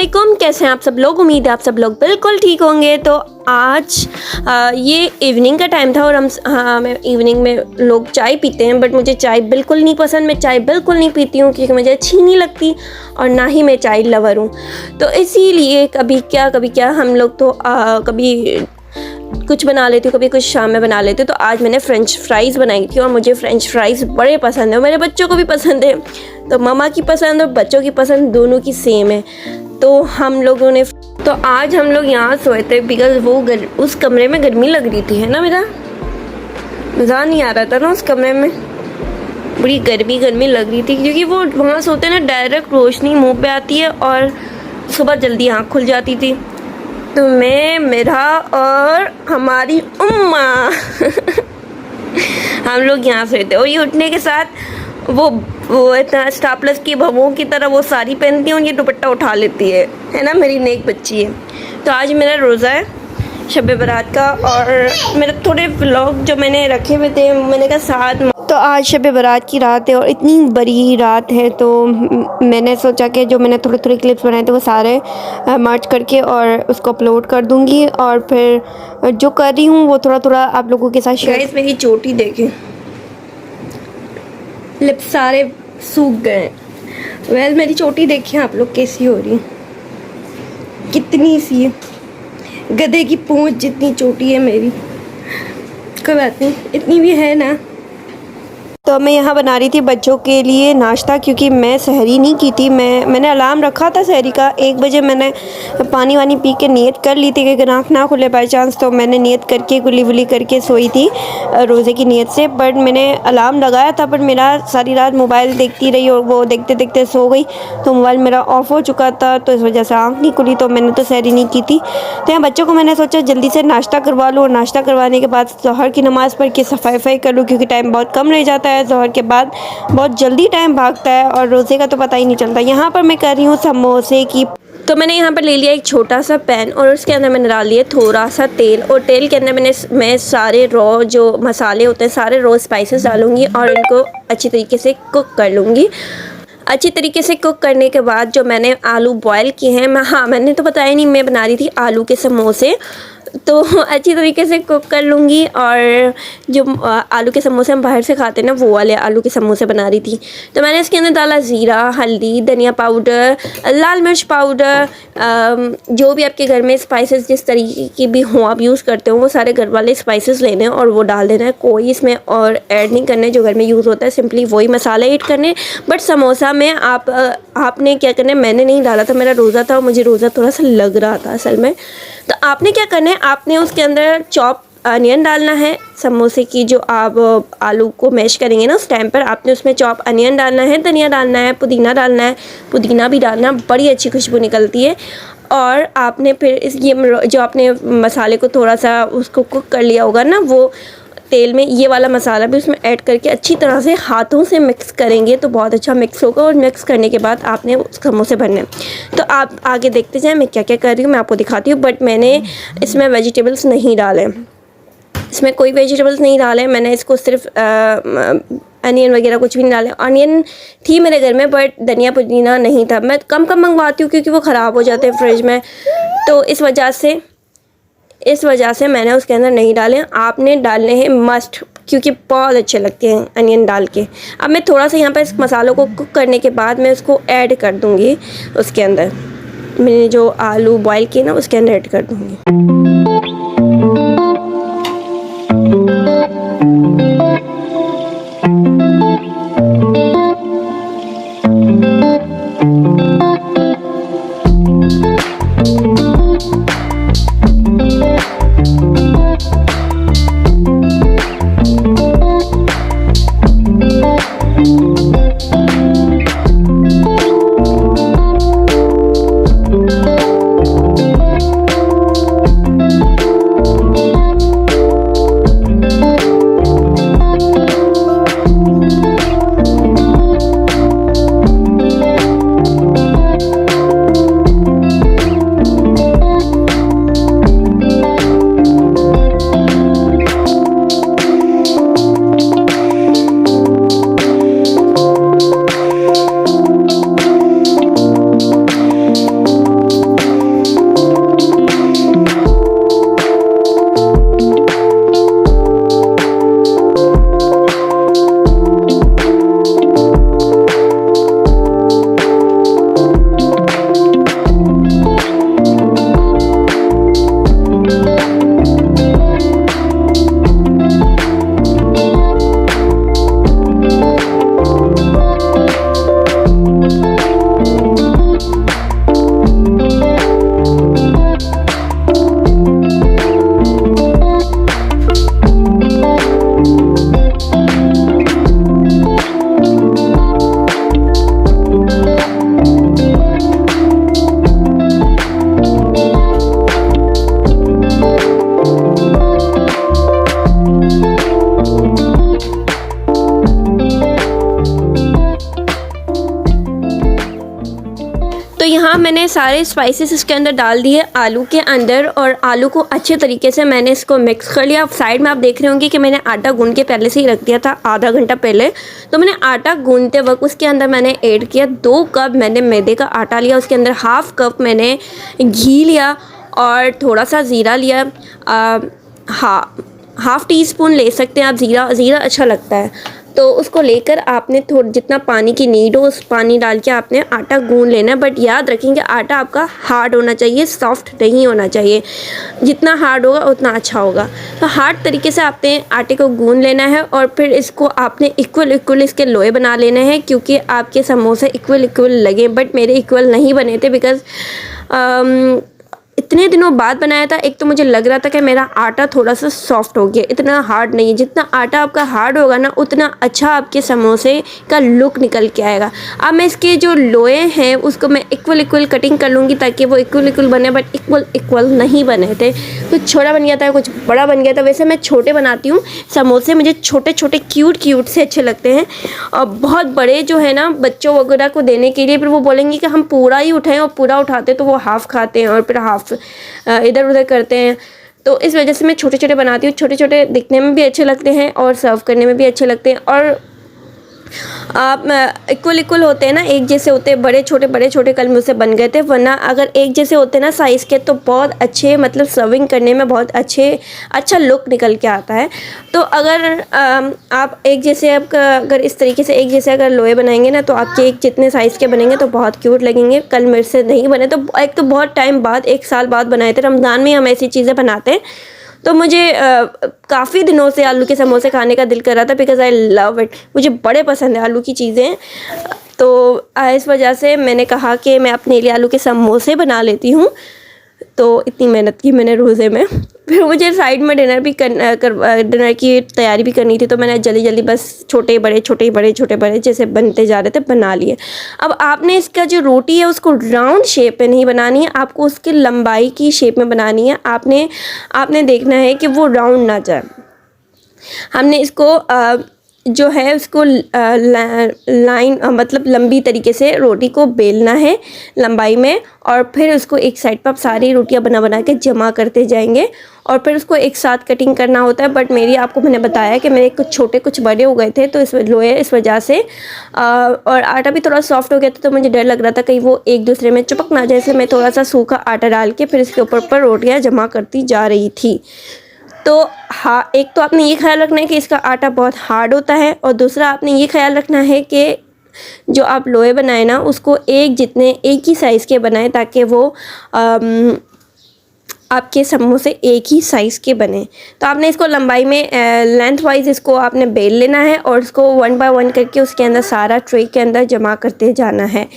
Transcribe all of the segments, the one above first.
अस्सलामुअलैकुम, कैसे हैं आप सब लोग। उम्मीद है आप सब लोग बिल्कुल ठीक होंगे। तो आज ये इवनिंग का टाइम था और मैं इवनिंग में लोग चाय पीते हैं, बट मुझे चाय बिल्कुल नहीं पसंद। मैं चाय बिल्कुल नहीं पीती हूँ क्योंकि मुझे अच्छी नहीं लगती और ना ही मैं चाय लवर हूँ। तो इसीलिए कभी क्या हम लोग तो कभी कुछ बना लेती हूँ, कभी कुछ शाम में बना लेती हूँ। तो आज मैंने फ़्रेंच फ्राइज़ बनाई थी और मुझे फ़्रेंच फ्राइज़ बड़े पसंद है और मेरे बच्चों को भी पसंद है। तो मम्मा की पसंद और बच्चों की पसंद दोनों की सेम है। तो हम लोगों ने आज हम लोग यहाँ सोए थे बिकॉज़ वो उस कमरे में गर्मी लग रही थी, है ना। मेरा मज़ा नहीं आ रहा था ना उस कमरे में, बड़ी गर्मी लग रही थी क्योंकि वो वहाँ सोते ना डायरेक्ट रोशनी मुँह पे आती है और सुबह जल्दी आँख खुल जाती थी। तो मैं, मेरा और हमारी उम्मा हम लोग यहाँ से थे और ये उठने के साथ वो इतना स्टार प्लस की बहुओं की तरह वो साड़ी पहनती है और ये दुपट्टा उठा लेती है ना। मेरी नेक बच्ची है। तो आज मेरा रोज़ा है शब बारात का और मेरे थोड़े व्लॉग जो मैंने रखे हुए थे, मैंने कहा साथ। तो आज शब बारात की रात है और इतनी बड़ी रात है, तो मैंने सोचा कि जो मैंने थोड़े क्लिप्स बनाए थे वो सारे मर्ज करके और उसको अपलोड कर दूंगी। और फिर जो कर रही हूँ वो थोड़ा आप लोगों के साथ शेयर। इसमें की चोटी देखें, लिप्स सारे सूख गए। वेल मेरी चोटी देखिए आप लोग कैसी हो रही, कितनी सी है, गधे की पूंछ जितनी चोटी है मेरी। कोई बात नहीं, इतनी भी है ना। तो मैं यहाँ बना रही थी बच्चों के लिए नाश्ता क्योंकि मैं सहरी नहीं की थी। मैंने अलार्म रखा था सहरी का 1 बजे। मैंने पानी वानी पी के नियत कर ली थी कि अगर आँख ना खुले बाई चांस, तो मैंने नियत करके गुली वुली करके सोई थी रोज़े की नियत से। बट मैंने अलार्म लगाया था पर मेरा सारी रात मोबाइल देखती रही और वो देखते देखते सो गई, तो मोबाइल मेरा ऑफ हो चुका था, तो इस वजह से आँख नहीं खुली। तो मैंने तो सहरी नहीं की थी। तो यहाँ बच्चों को मैंने सोचा जल्दी से नाश्ता करवा लूँ और नाश्ता करवाने के बाद ज़ोहर की नमाज़ पढ़ के सफाई वफ़ाई कर लूँ क्योंकि टाइम बहुत कम रह जाता है। ज़ोहर के बाद बहुत जल्दी टाइम भागता है और रोज़े का तो पता ही नहीं चलता। यहाँ पर मैं कर रही हूँ समोसे की। तो मैंने यहाँ पर ले लिया एक छोटा सा पैन और उसके अंदर मैंने डाल लिया थोड़ा सा तेल और तेल के अंदर मैं सारे रॉ जो मसाले होते हैं, सारे रॉ स्पाइसेस डालूँगी और इनको अच्छी तरीके से कुक कर लूँगी। अच्छी तरीके से कुक करने के बाद जो मैंने आलू बॉयल किए हैं, मैंने तो बताया नहीं, मैं बना रही थी आलू के समोसे। तो अच्छी तरीके से कुक कर लूँगी और जो आलू के समोसे हम बाहर से खाते हैं ना, वो वाले आलू के समोसे बना रही थी। तो मैंने इसके अंदर डाला ज़ीरा, हल्दी, धनिया पाउडर, लाल मिर्च पाउडर, जो भी आपके घर में स्पाइसेस जिस तरीके की भी हों आप यूज़ करते हो, वो सारे घर वाले स्पाइसेस लेने और वो डाल देना है। कोई इसमें और ऐड नहीं करने, जो घर में यूज़ होता है सिंपली वही मसाले ऐड करने। बट समोसा में आपने क्या करना है, मैंने नहीं डाला था, मेरा रोज़ा था और मुझे रोज़ा थोड़ा सा लग रहा था असल में। तो आपने क्या करना है, आपने उसके अंदर चॉप अनियन डालना है। समोसे की जो आप आलू को मैश करेंगे ना, उस टाइम पर आपने उसमें चॉप अनियन डालना है, धनिया डालना है, पुदीना डालना है। पुदीना भी डालना, बड़ी अच्छी खुशबू निकलती है। और आपने फिर ये जो आपने मसाले को थोड़ा सा उसको कुक कर लिया होगा ना, वो तेल में ये वाला मसाला भी उसमें ऐड करके अच्छी तरह से हाथों से मिक्स करेंगे तो बहुत अच्छा मिक्स होगा। और मिक्स करने के बाद आपने समोसे भरने हैं। तो आप आगे देखते जाएं मैं क्या क्या कर रही हूँ, मैं आपको दिखाती हूँ। बट मैंने इसमें वेजिटेबल्स नहीं डाले, इसमें कोई वेजिटेबल्स नहीं डाले। मैंने इसको सिर्फ अनियन वगैरह कुछ भी नहीं डाले। अनियन थी मेरे घर में बट धनिया पुदीना नहीं था। मैं कम मंगवाती हूँ क्योंकि वो ख़राब हो जाते हैं फ्रिज में, तो इस वजह से मैंने उसके अंदर नहीं डाले। आपने डालने हैं मस्ट, क्योंकि बहुत अच्छे लगते हैं अनियन डाल के। अब मैं थोड़ा सा यहाँ पर इस मसालों को कुक करने के बाद मैं उसको ऐड कर दूँगी उसके अंदर। मैंने जो आलू बॉयल किए ना उसके अंदर ऐड कर दूँगी। यहाँ मैंने सारे स्पाइसेस इसके अंदर डाल दिए आलू के अंदर, और आलू को अच्छे तरीके से मैंने इसको मिक्स कर लिया। साइड में आप देख रहे होंगे कि मैंने आटा गूंद के पहले से ही रख दिया था, आधा घंटा पहले। तो मैंने आटा गूंदते वक्त उसके अंदर मैंने ऐड किया 2 कप मैंने मैदे का आटा लिया, उसके अंदर हाफ़ कप मैंने घी लिया और थोड़ा सा ज़ीरा लिया। हाफ़ टी स्पून ले सकते हैं आप ज़ीरा अच्छा लगता है। तो उसको लेकर आपने थोड़ा जितना पानी की नीड हो उस पानी डाल के आपने आटा गूंद लेना है। बट याद रखेंगे आटा आपका हार्ड होना चाहिए, सॉफ्ट नहीं होना चाहिए। जितना हार्ड होगा उतना अच्छा होगा। तो हार्ड तरीके से आपने आटे को गूंद लेना है और फिर इसको आपने इक्वल इसके लोए बना लेने हैं, क्योंकि आपके समोसे इक्वल लगे। बट मेरे इक्वल नहीं बने थे बिकॉज़ इतने दिनों बाद बनाया था। एक तो मुझे लग रहा था कि मेरा आटा थोड़ा सा सॉफ्ट हो गया, इतना हार्ड नहीं है। जितना आटा आपका हार्ड होगा ना उतना अच्छा आपके समोसे का लुक निकल के आएगा। अब मैं इसके जो लोए हैं उसको मैं इक्वल कटिंग कर लूँगी ताकि वो इक्वल बने, बट इक्वल नहीं बने थे। कुछ छोटा बन गया था, कुछ बड़ा बन गया था। वैसे मैं छोटे बनाती हूँ समोसे, मुझे छोटे क्यूट से अच्छे लगते हैं। और बहुत बड़े जो है ना बच्चों वगैरह को देने के लिए फिर वो बोलेंगे कि हम पूरा ही उठाएं, और पूरा उठाते तो वो हाफ़ खाते हैं और फिर हाफ़ इधर उधर करते हैं। तो इस वजह से मैं छोटे बनाती हूँ। छोटे दिखने में भी अच्छे लगते हैं और सर्व करने में भी अच्छे लगते हैं। और आप इक्वल होते हैं ना, एक जैसे होते हैं। बड़े छोटे कल मुझसे बन गए थे, वरना अगर एक जैसे होते ना साइज़ के तो बहुत अच्छे, मतलब सर्विंग करने में बहुत अच्छा लुक निकल के आता है। तो अगर आप एक जैसे अगर इस तरीके से एक जैसे अगर लोए बनाएंगे ना तो आपके एक जितने साइज़ के बनेंगे तो बहुत क्यूट लगेंगे। कल मेरे से नहीं बने, तो एक तो बहुत टाइम बाद 1 साल बाद बनाए थे। रमज़ान में हम ऐसी चीज़ें बनाते हैं। तो मुझे काफ़ी दिनों से आलू के समोसे खाने का दिल कर रहा था, बिकॉज़ आई लव इट। मुझे बड़े पसंद है आलू की चीज़ें। तो इस वजह से मैंने कहा कि मैं अपने लिए आलू के समोसे बना लेती हूँ। तो इतनी मेहनत की मैंने रोज़े में। फिर मुझे साइड में डिनर की तैयारी भी करनी थी, तो मैंने जल्दी बस छोटे बड़े जैसे बनते जा रहे थे बना लिए। अब आपने इसका जो रोटी है उसको राउंड शेप में नहीं बनानी है, आपको उसकी लंबाई की शेप में बनानी है। आपने देखना है कि वो राउंड ना जाए। हमने इसको जो है उसको लाइन मतलब लंबी तरीके से रोटी को बेलना है लंबाई में, और फिर उसको एक साइड पर आप सारी रोटियां बना के जमा करते जाएंगे और फिर उसको एक साथ कटिंग करना होता है। बट आपको मैंने बताया कि मेरे कुछ छोटे कुछ बड़े हो गए थे, तो इस वजह से और आटा भी थोड़ा सॉफ्ट हो गया था, तो मुझे डर लग रहा था कहीं वो एक दूसरे में चिपक ना जाए। इसलिए मैं थोड़ा सा सूखा आटा डाल के फिर इसके ऊपर रोटियाँ जमा करती जा रही थी। तो हाँ, एक तो आपने ये ख्याल रखना है कि इसका आटा बहुत हार्ड होता है, और दूसरा आपने ये ख्याल रखना है कि जो आप लोए बनाए ना उसको एक ही साइज़ के बनाएं, ताकि वो आपके समोसे एक ही साइज़ के बने। तो आपने इसको लंबाई में लेंथ वाइज इसको आपने बेल लेना है और इसको 1 बाय 1 करके उसके अंदर सारा ट्रे के अंदर जमा करते जाना है।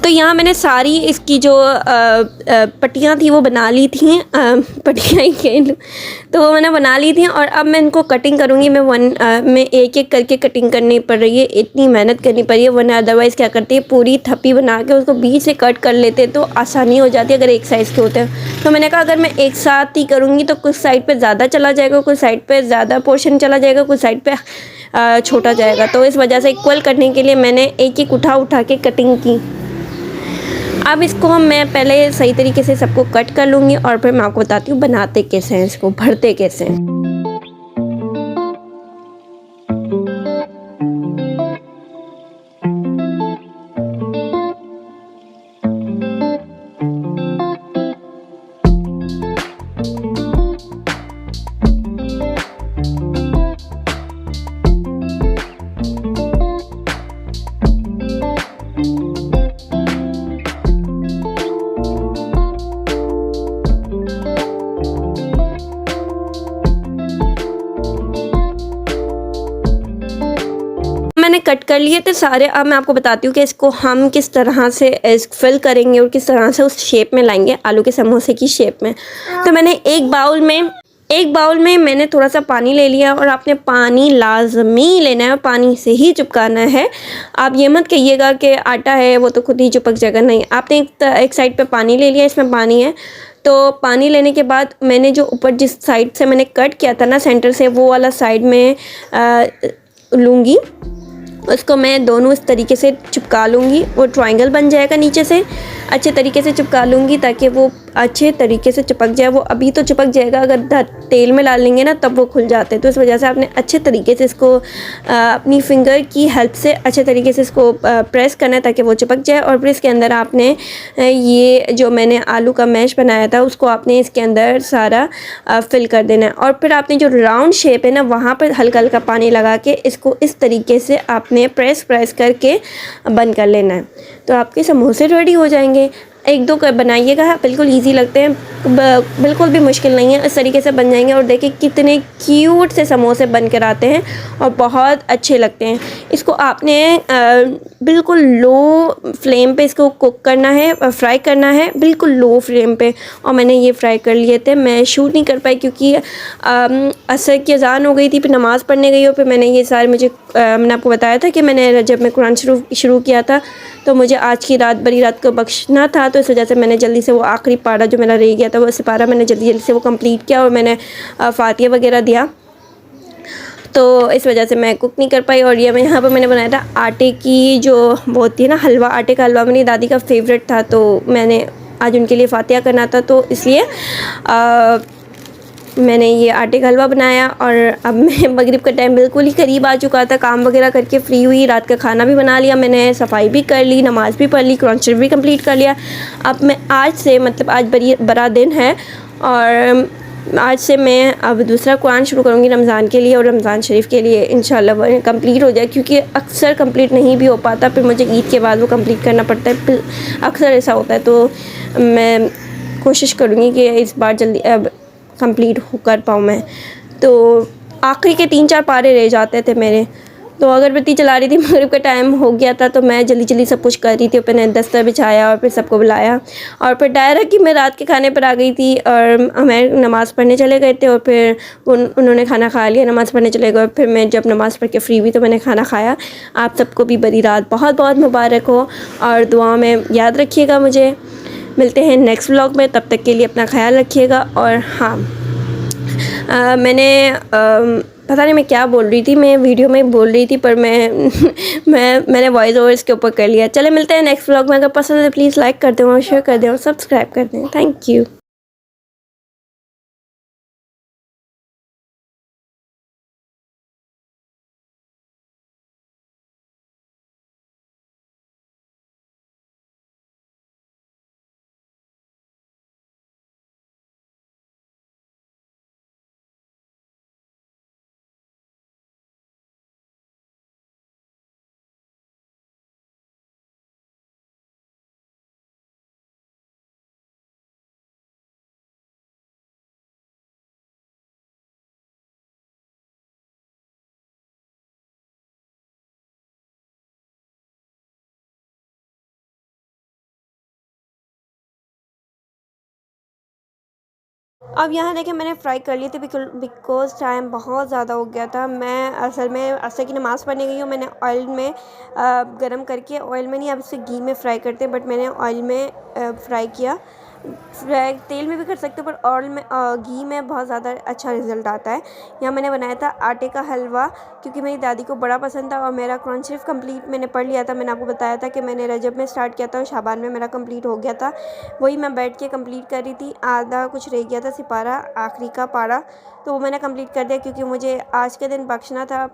तो यहाँ मैंने सारी इसकी जो पट्टियाँ थी वो बना ली थी, पट्टियाँ ही कह लूँ, तो वो मैंने बना ली थी। और अब मैं इनको कटिंग करूँगी। मैं एक एक करके कटिंग करनी पड़ रही है, इतनी मेहनत करनी पड़ रही है, वरना अदरवाइज़ क्या करती है पूरी थप्पी बना के उसको बीच से कट कर लेते तो आसानी हो जाती है अगर एक साइज़ के होते हैं। तो मैंने कहा अगर मैं एक साथ ही करूँगी तो कुछ साइड पर ज़्यादा चला जाएगा, कुछ साइड पर ज़्यादा पोर्शन चला जाएगा, कुछ साइड पर छोटा जाएगा। तो इस वजह से इक्वल करने के लिए मैंने एक एक उठा के कटिंग की। अब इसको मैं पहले सही तरीके से सबको कट कर लूँगी और फिर मैं आपको बताती हूँ बनाते कैसे हैं, इसको भरते कैसे हैं। मैंने कट कर लिए थे सारे। अब मैं आपको बताती हूँ कि इसको हम किस तरह से फिल करेंगे और किस तरह से उस शेप में लाएंगे, आलू के समोसे की शेप में। तो मैंने एक बाउल में मैंने थोड़ा सा पानी ले लिया और आपने पानी लाजमी लेना है, पानी से ही चिपकाना है। आप ये मत कहिएगा कि आटा है वो तो खुद ही चिपक जाएगा, नहीं। आपने एक साइड पे पानी ले लिया, इसमें पानी है। तो पानी लेने के बाद मैंने जो ऊपर जिस साइड से मैंने कट किया था ना सेंटर से, वो वाला साइड में लूँगी, उसको मैं दोनों इस तरीके से चिपका लूँगी। वो ट्रायंगल बन जाएगा, नीचे से अच्छे तरीके से चिपका लूँगी ताकि वो अच्छे तरीके से चिपक जाए। वो अभी तो चिपक जाएगा, अगर तेल में डाल लेंगे ना तब वो खुल जाते हैं। तो इस वजह से आपने अच्छे तरीके से इसको अपनी फिंगर की हेल्प से अच्छे तरीके से इसको प्रेस करना है ताकि वो चिपक जाए। और फिर इसके अंदर आपने ये जो मैंने आलू का मैश बनाया था उसको आपने इसके अंदर सारा फिल कर देना है। और फिर आपने जो राउंड शेप है ना वहाँ पर हल्का हल्का पानी लगा के इसको इस तरीके से आपने प्रेस करके बंद कर लेना है। तो आपके समोसे रेडी हो जाएंगे। एक दो बनाइएगा, बिल्कुल इजी लगते हैं, बिल्कुल भी मुश्किल नहीं है। इस तरीके से बन जाएंगे और देखिए कितने क्यूट से समोसे बन कर आते हैं और बहुत अच्छे लगते हैं। इसको आपने बिल्कुल लो फ्लेम पे इसको कुक करना है, फ्राई करना है बिल्कुल लो फ्लेम पे। और मैंने ये फ्राई कर लिए थे। मैं शूट नहीं कर पाई क्योंकि असर की अज़ान हो गई थी, फिर नमाज़ पढ़ने गई और फिर मैंने ये सारे मैंने आपको बताया था कि मैंने जब मैं कुरान शुरू किया था तो मुझे आज की रात बड़ी रात को बख्शना था। तो इस वजह से मैंने जल्दी से वो आखिरी पारा जो मेरा रह गया था वो सिपारा मैंने जल्दी से वो कंप्लीट किया और मैंने फातिया वगैरह दिया। तो इस वजह से मैं कुक नहीं कर पाई। और ये मैं यहाँ पर मैंने बनाया था आटे की जो वो होती है ना हलवा, आटे का हलवा मेरी दादी का फेवरेट था। तो मैंने आज उनके लिए फातिया करना था तो इसलिए मैंने ये आटे का हलवा बनाया। और अब मैं मगरिब का टाइम बिल्कुल ही करीब आ चुका था, काम वगैरह करके फ्री हुई, रात का खाना भी बना लिया मैंने, सफाई भी कर ली, नमाज़ भी पढ़ ली, कुरान शरीफ भी कंप्लीट कर लिया। अब मैं आज से मतलब आज बड़ा दिन है और आज से मैं अब दूसरा कुरान शुरू करूँगी रमज़ान के लिए और रमज़ान शरीफ के लिए इंशाल्लाह वो कंप्लीट हो जाए, क्योंकि अक्सर कंप्लीट नहीं भी हो पाता, फिर मुझे ईद के बाद वो कंप्लीट करना पड़ता है, अक्सर ऐसा होता है। तो मैं कोशिश करूँगी कि इस बार जल्दी अब कंप्लीट कर पाऊँ मैं। तो आखिरी के 3-4 पारे रह जाते थे मेरे। तो अगरबत्ती जला रही थी, मगरिब का टाइम हो गया था तो मैं जल्दी सब कुछ कर रही थी। मैंने दस्तर बिछाया और फिर सबको बुलाया और फिर डायरेक्ट कि मैं रात के खाने पर आ गई थी और हमें नमाज़ पढ़ने चले गए थे और फिर उन्होंने खाना खा लिया, नमाज़ पढ़ने चले गए। फिर मैं जब नमाज़ पढ़ के फ्री हुई तो मैंने खाना खाया। आप सबको भी बड़ी रात बहुत बहुत मुबारक हो और दुआ में याद रखिएगा मुझे। मिलते हैं नेक्स्ट व्लॉग में, तब तक के लिए अपना ख्याल रखिएगा। और हाँ, पता नहीं मैं क्या बोल रही थी, मैं वीडियो में बोल रही थी पर मैंने वॉइस ओवर इसके ऊपर कर लिया। चले मिलते हैं नेक्स्ट व्लॉग में। अगर पसंद है प्लीज़ लाइक कर दें और शेयर कर दें और सब्सक्राइब कर दें। Thank you. अब यहाँ देखिए मैंने फ्राई कर लिए थे बिकॉज़ टाइम बहुत ज़्यादा हो गया था। मैं असल में असर की नमाज़ पढ़ने गई हूँ। मैंने ऑयल में गरम करके, ऑयल में नहीं, अब इसे घी में फ्राई करते हैं, बट मैंने ऑयल में फ्राई किया। फ्राई तेल में भी कर सकते हो, पर ऑयल में घी में बहुत ज़्यादा अच्छा रिज़ल्ट आता है। यहाँ मैंने बनाया था आटे का हलवा, क्योंकि मेरी दादी को बड़ा पसंद था और मेरा कुरान शरीफ कंप्लीट मैंने पढ़ लिया था। मैंने आपको बताया था कि मैंने रजब में स्टार्ट किया था और शाबान में मेरा कंप्लीट हो गया था। वही मैं बैठ के कंप्लीट कर रही थी। आधा कुछ रह गया था सिपारा, आखिरी का पारा, तो वो मैंने कंप्लीट कर दिया क्योंकि मुझे आज के दिन बख्शना था,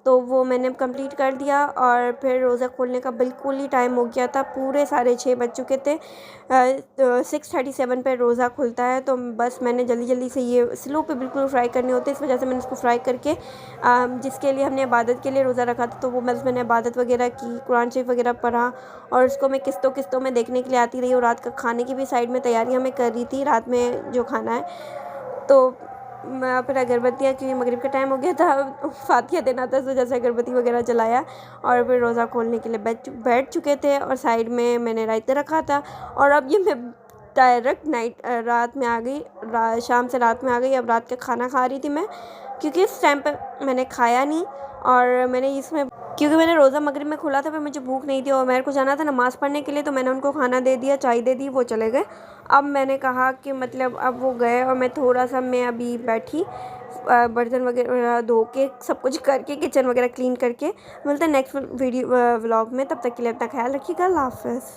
तो वो मैंने कंप्लीट कर दिया। और फिर रोज़ा खोलने का बिल्कुल ही टाइम हो गया था, पूरे साढ़े 6 बज चुके थे। 6:37 पे रोज़ा खुलता है, तो बस मैंने जल्दी जल्दी से ये स्लो पे बिल्कुल फ्राई करने होते हैं, इस वजह से मैंने इसको फ्राई करके जिसके लिए हमने इबादत के लिए रोज़ा रखा था, तो वो बस मैंने इबादत वगैरह की, कुरान शरीफ वगैरह पढ़ा, और उसको मैं किस्तों किस्तों में देखने के लिए आती रही। और रात का खाने की भी साइड में तैयारियाँ मैं कर रही थी, रात में जो खाना है। तो मैं फिर अगरबत्तियाँ, क्योंकि मगरिब का टाइम हो गया था, फातिहा देना था, इस वजह से अगरबत्ती वगैरह जलाया और फिर रोज़ा खोलने के लिए बैठ चुके थे। और साइड में मैंने रायता रखा था। और अब ये मैं डायरेक्ट रात में आ गई, शाम से रात में आ गई। अब रात का खाना खा रही थी मैं, क्योंकि इस टाइम पर मैंने खाया नहीं, और मैंने इसमें, क्योंकि मैंने रोज़ा मगरिब में खोला था, फिर मुझे भूख नहीं थी और मेरे को जाना था नमाज़ पढ़ने के लिए, तो मैंने उनको खाना दे दिया, चाय दे दी, वो चले गए। अब मैंने कहा कि मतलब अब वो गए और मैं थोड़ा सा, मैं अभी बैठी बर्तन वगैरह धो के, सब कुछ करके, किचन वगैरह क्लीन करके। मिलते हैं नेक्स्ट वीडियो व्लॉग में, तब तक के लिए अपना ख्याल रखिएगा। अल्लाह हाफ़िज़।